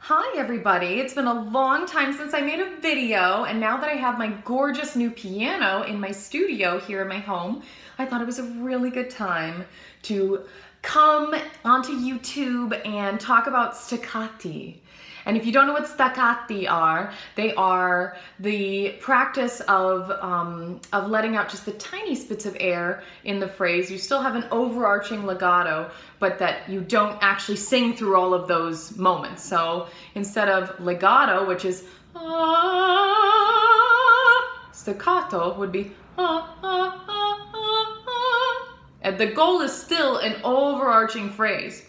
Hi everybody, it's been a long time since I made a video, and now that I have my gorgeous new piano in my studio here in my home, I thought it was a really good time to come onto YouTube and talk about staccati. And if you don't know what staccati are, they are the practice of letting out just the tiny spits of air in the phrase. You still have an overarching legato, but that you don't actually sing through all of those moments. So instead of legato, which is staccato would be and the goal is still an overarching phrase.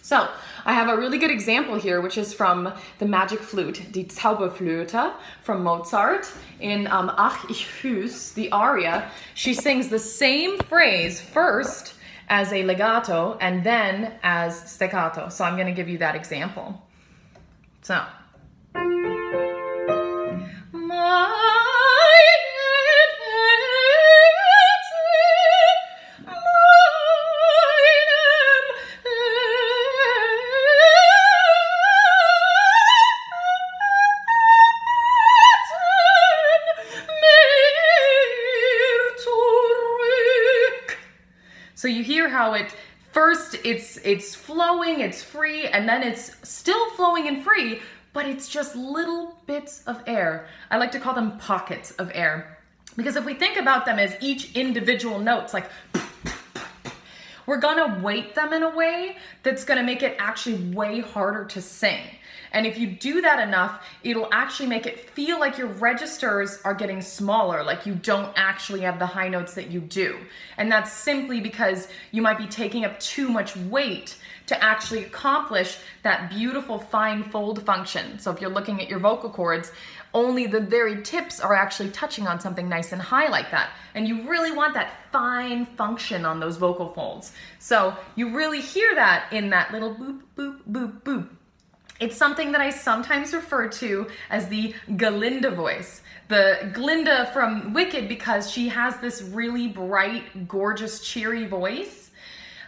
So I have a really good example here, which is from the Magic Flute, Die Zauberflöte, from Mozart. In Ach, ich füß, the aria, she sings the same phrase first as a legato and then as staccato. So I'm going to give you that example. So. So you hear how it first it's flowing, it's free, and then it's still flowing and free, but it's just little bits of air. I like to call them pockets of air, because if we think about them as each individual notes, like we're gonna weight them in a way that's gonna make it actually way harder to sing. And if you do that enough, it'll actually make it feel like your registers are getting smaller, like you don't actually have the high notes that you do. And that's simply because you might be taking up too much weight to actually accomplish that beautiful fine fold function. So if you're looking at your vocal cords, only the very tips are actually touching on something nice and high like that. And you really want that fine function on those vocal folds. So you really hear that in that little boop, boop, boop, boop. It's something that I sometimes refer to as the Glinda voice. The Glinda from Wicked, because she has this really bright, gorgeous, cheery voice.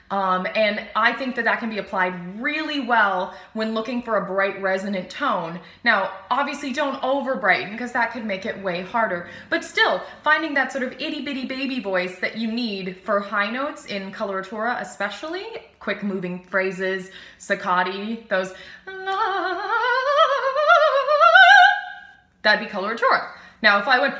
And I think that that can be applied really well when looking for a bright, resonant tone. Now, obviously don't over brighten, because that could make it way harder. But still, finding that sort of itty-bitty baby voice that you need for high notes in coloratura especially, quick moving phrases, staccati, those, that'd be coloratura. Now, if I went,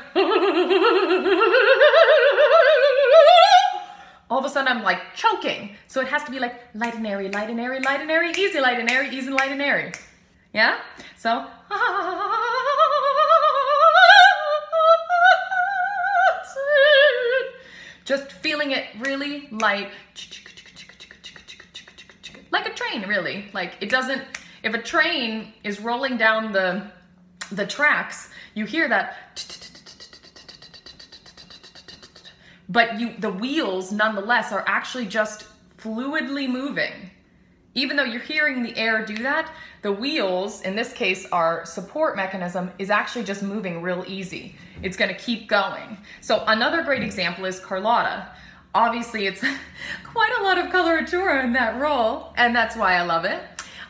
all of a sudden I'm like choking. So it has to be like light and airy, light and airy, light and airy, easy, light and airy, easy, light and airy. Yeah? So, just feeling it really light, like a train, really. Like it doesn't, if a train is rolling down the tracks, you hear that, but the wheels nonetheless are actually just fluidly moving. Even though you're hearing the air do that, the wheels, in this case our support mechanism, is actually just moving real easy. It's gonna keep going. So another great example is Carlotta. Obviously it's quite a lot of coloratura in that role, and that's why I love it.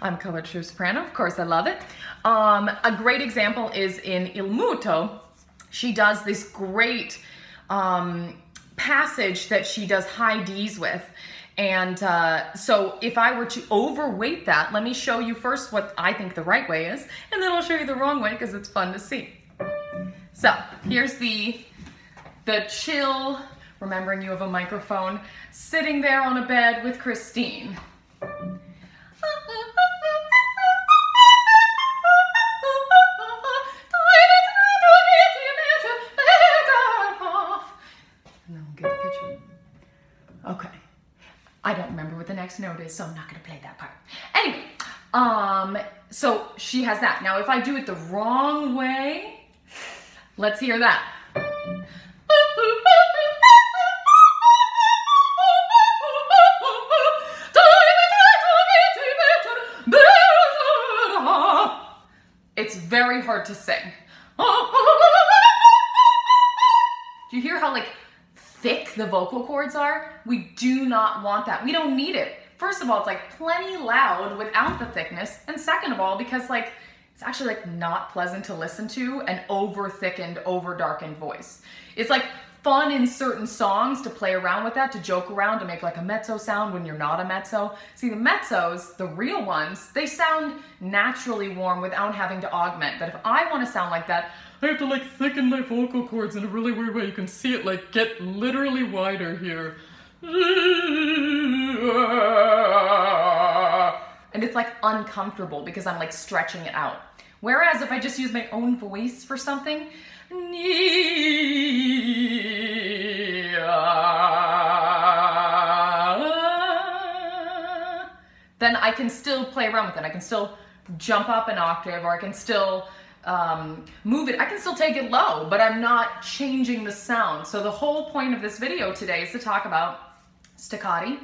I'm coloratura soprano, of course I love it. A great example is in Il Muto. She does this great passage that she does high Ds with. And so if I were to overweight that, let me show you first what I think the right way is, and then I'll show you the wrong way because it's fun to see. So here's the chill, remembering you have a microphone, sitting there on a bed with Christine. Okay, I don't remember what the next note is, so I'm not gonna play that part. Anyway, so she has that. Now, if I do it the wrong way, let's hear that. It's very hard to sing. Do you hear how like thick the vocal cords are? We do not want that. We don't need it. first of all, it's like plenty loud without the thickness. And second of all, because like, it's actually like not pleasant to listen to an over thickened, over darkened voice. It's like fun in certain songs to play around with that, to joke around, to make like a mezzo sound when you're not a mezzo. See, the mezzos, the real ones, they sound naturally warm without having to augment. But if I want to sound like that, I have to like thicken my vocal cords in a really weird way. You can see it like get literally wider here. And it's like uncomfortable because I'm like stretching it out. Whereas if I just use my own voice for something, then I can still play around with it. I can still jump up an octave, or I can still move it. I can still take it low, but I'm not changing the sound. So the whole point of this video today is to talk about staccati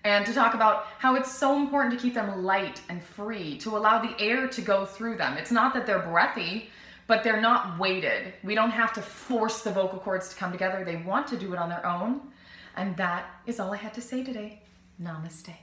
and to talk about how it's so important to keep them light and free, to allow the air to go through them. It's not that they're breathy, but they're not weighted. We don't have to force the vocal cords to come together. They want to do it on their own. And that is all I had to say today. Namaste.